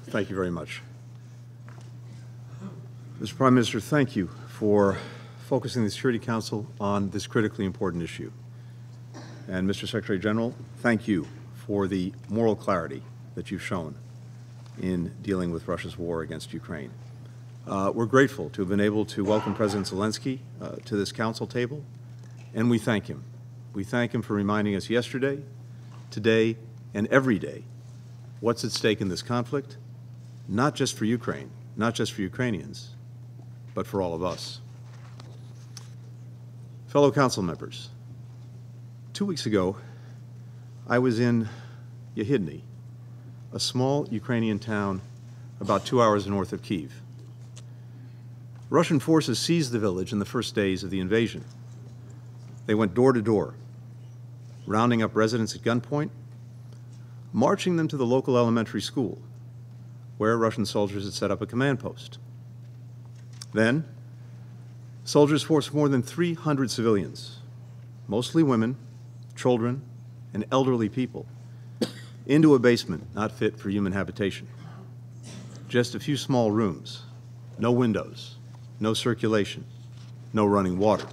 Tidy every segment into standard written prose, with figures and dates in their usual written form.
Thank you very much. Mr. Prime Minister, thank you for focusing the Security Council on this critically important issue. And Mr. Secretary General, thank you for the moral clarity that you've shown in dealing with Russia's war against Ukraine. We're grateful to have been able to welcome President Zelensky to this council table, and we thank him. We thank him for reminding us yesterday, today, and every day what's at stake in this conflict, not just for Ukraine, not just for Ukrainians, but for all of us. Fellow council members, 2 weeks ago, I was in Yehidny, a small Ukrainian town about 2 hours north of Kyiv. Russian forces seized the village in the first days of the invasion. They went door to door, rounding up residents at gunpoint, marching them to the local elementary school, where Russian soldiers had set up a command post. Then, soldiers forced more than 300 civilians, mostly women, children, and elderly people, into a basement not fit for human habitation. Just a few small rooms, no windows, no circulation, no running water.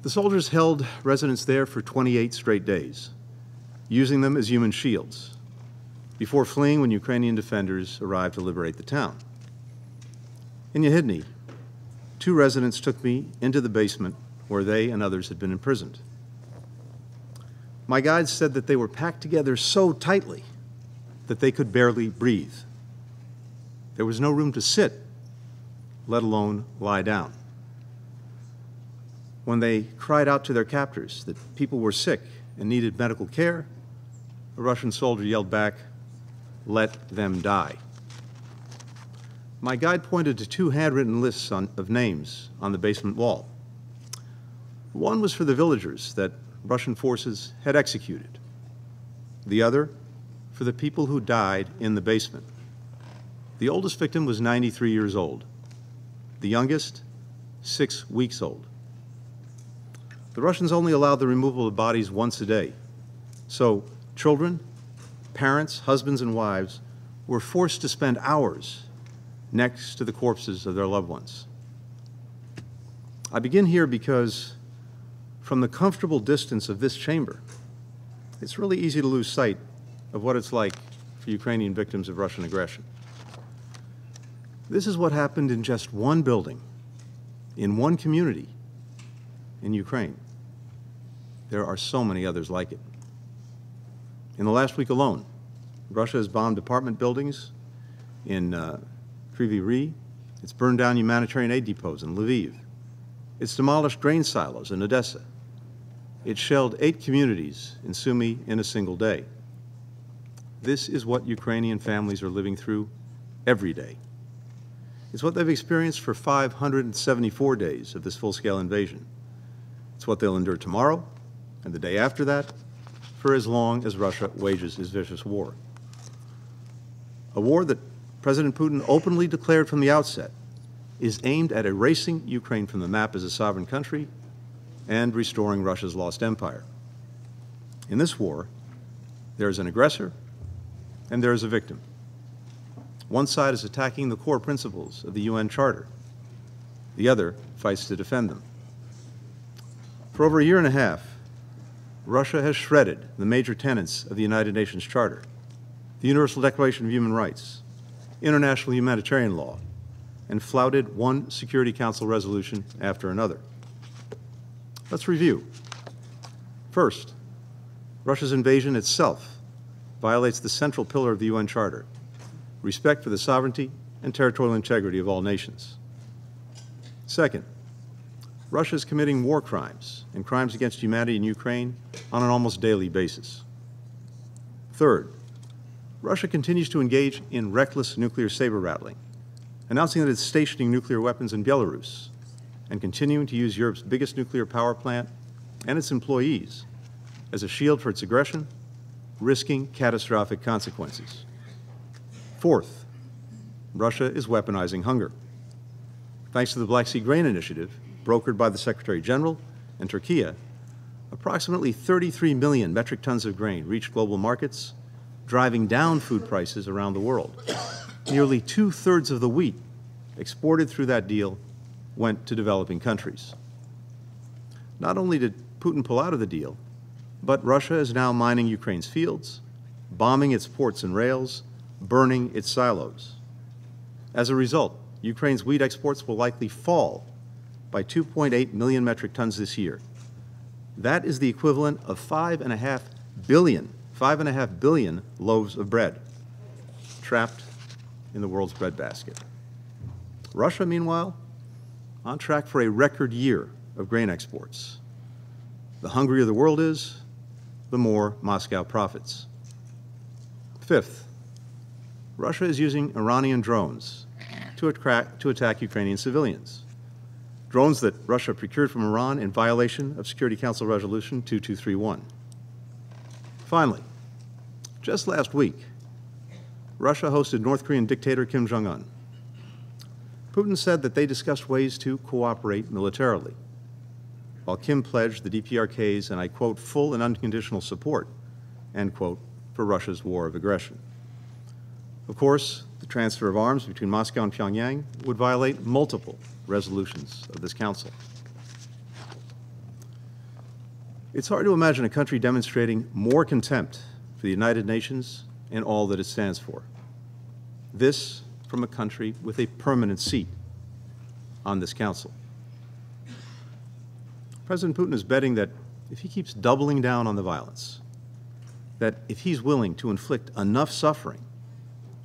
The soldiers held residents there for 28 straight days, using them as human shields, before fleeing when Ukrainian defenders arrived to liberate the town. In Yehidny, 2 residents took me into the basement where they and others had been imprisoned. My guides said that they were packed together so tightly that they could barely breathe. There was no room to sit, let alone lie down. When they cried out to their captors that people were sick and needed medical care, a Russian soldier yelled back, "Let them die." My guide pointed to 2 handwritten lists of names on the basement wall. One was for the villagers that Russian forces had executed. The other for the people who died in the basement. The oldest victim was 93 years old. The youngest, 6 weeks old. The Russians only allowed the removal of bodies once a day. So children, parents, husbands, and wives were forced to spend hours next to the corpses of their loved ones. I begin here because from the comfortable distance of this chamber, it's really easy to lose sight of what it's like for Ukrainian victims of Russian aggression. This is what happened in just one building, in one community in Ukraine. There are so many others like it. In the last week alone, Russia has bombed apartment buildings in Kryvyi Rih. It's burned down humanitarian aid depots in Lviv. It's demolished grain silos in Odessa. It shelled 8 communities in Sumy in a single day. This is what Ukrainian families are living through every day. It's what they've experienced for 574 days of this full-scale invasion. It's what they'll endure tomorrow and the day after that, for as long as Russia wages its vicious war. A war that President Putin openly declared from the outset is aimed at erasing Ukraine from the map as a sovereign country and restoring Russia's lost empire. In this war, there is an aggressor and there is a victim. One side is attacking the core principles of the UN Charter. The other fights to defend them. For over a year and a half, Russia has shredded the major tenets of the United Nations Charter, the Universal Declaration of Human Rights, international humanitarian law, and flouted one Security Council resolution after another. Let's review. First, Russia's invasion itself violates the central pillar of the UN Charter, respect for the sovereignty and territorial integrity of all nations. Second, Russia is committing war crimes and crimes against humanity in Ukraine on an almost daily basis. Third, Russia continues to engage in reckless nuclear saber-rattling, announcing that it's stationing nuclear weapons in Belarus and continuing to use Europe's biggest nuclear power plant and its employees as a shield for its aggression, risking catastrophic consequences. Fourth, Russia is weaponizing hunger. Thanks to the Black Sea Grain Initiative, brokered by the Secretary General and Turkey, approximately 33 million metric tons of grain reached global markets driving down food prices around the world. Nearly 2/3 of the wheat exported through that deal went to developing countries. Not only did Putin pull out of the deal, but Russia is now mining Ukraine's fields, bombing its ports and rails, burning its silos. As a result, Ukraine's wheat exports will likely fall by 2.8 million metric tons this year. That is the equivalent of 5.5 billion loaves of bread trapped in the world's breadbasket. Russia, meanwhile, on track for a record year of grain exports. The hungrier the world is, the more Moscow profits. Fifth, Russia is using Iranian drones to attack Ukrainian civilians. Drones that Russia procured from Iran in violation of Security Council Resolution 2231. Finally, just last week, Russia hosted North Korean dictator Kim Jong-un. Putin said that they discussed ways to cooperate militarily, while Kim pledged the DPRK's, and I quote, full and unconditional support, end quote, for Russia's war of aggression. Of course, the transfer of arms between Moscow and Pyongyang would violate multiple resolutions of this council. It's hard to imagine a country demonstrating more contempt for the United Nations and all that it stands for. This from a country with a permanent seat on this council. President Putin is betting that if he keeps doubling down on the violence, that if he's willing to inflict enough suffering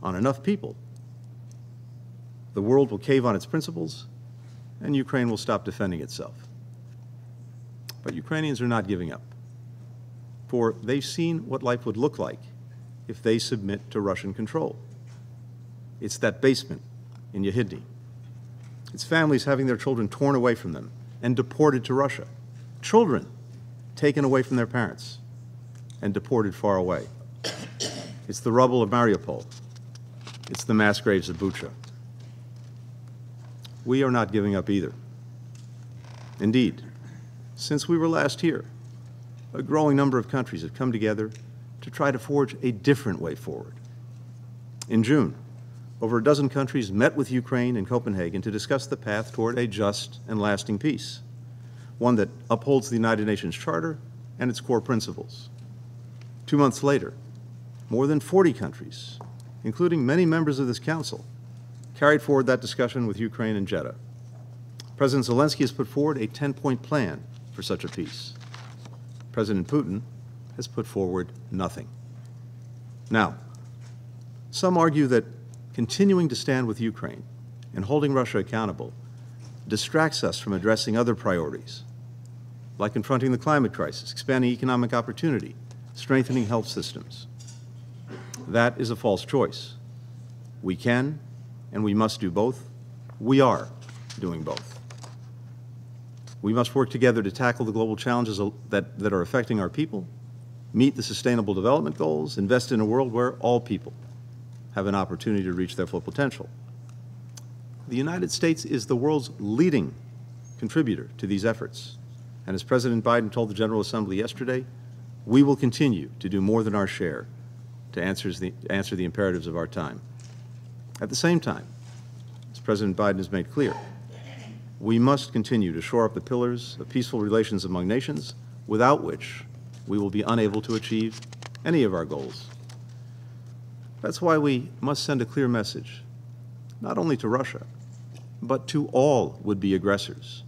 on enough people, the world will cave on its principles and Ukraine will stop defending itself. But Ukrainians are not giving up, for they've seen what life would look like if they submit to Russian control. It's that basement in Yehidny. It's families having their children torn away from them and deported to Russia. Children taken away from their parents and deported far away. It's the rubble of Mariupol. It's the mass graves of Bucha. We are not giving up either. Indeed, since we were last here, a growing number of countries have come together to try to forge a different way forward. In June, over a dozen countries met with Ukraine in Copenhagen to discuss the path toward a just and lasting peace, one that upholds the United Nations Charter and its core principles. 2 months later, more than 40 countries, including many members of this council, carried forward that discussion with Ukraine in Jeddah. President Zelensky has put forward a 10-point plan for such a peace. President Putin has put forward nothing. Now, some argue that continuing to stand with Ukraine and holding Russia accountable distracts us from addressing other priorities, like confronting the climate crisis, expanding economic opportunity, strengthening health systems. That is a false choice. We can and we must do both. We are doing both. We must work together to tackle the global challenges that are affecting our people, meet the Sustainable Development Goals, invest in a world where all people have an opportunity to reach their full potential. The United States is the world's leading contributor to these efforts. And as President Biden told the General Assembly yesterday, we will continue to do more than our share to answer the imperatives of our time. At the same time, as President Biden has made clear, we must continue to shore up the pillars of peaceful relations among nations, without which we will be unable to achieve any of our goals. That's why we must send a clear message, not only to Russia, but to all would-be aggressors,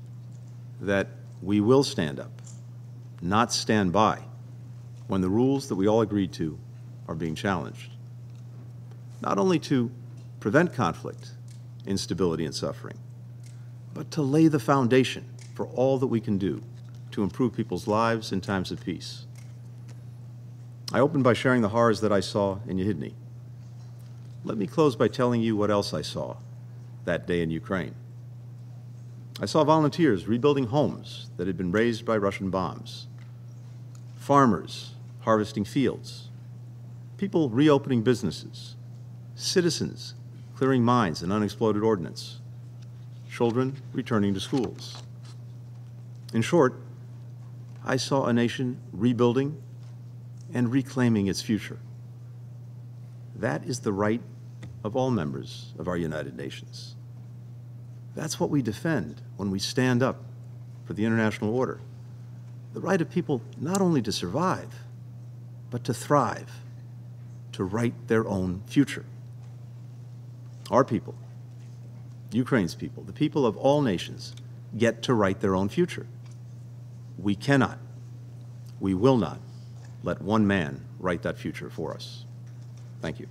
that we will stand up, not stand by, when the rules that we all agreed to are being challenged. Not only to prevent conflict, instability, and suffering, but to lay the foundation for all that we can do to improve people's lives in times of peace. I opened by sharing the horrors that I saw in Yehidny. Let me close by telling you what else I saw that day in Ukraine. I saw volunteers rebuilding homes that had been razed by Russian bombs, farmers harvesting fields, people reopening businesses, citizens clearing mines and unexploded ordnance, children returning to schools. In short, I saw a nation rebuilding and reclaiming its future. That is the right of all members of our United Nations. That's what we defend when we stand up for the international order. The right of people not only to survive, but to thrive, to write their own future. Our people, Ukraine's people, the people of all nations, get to write their own future. We cannot, we will not let one man write that future for us. Thank you.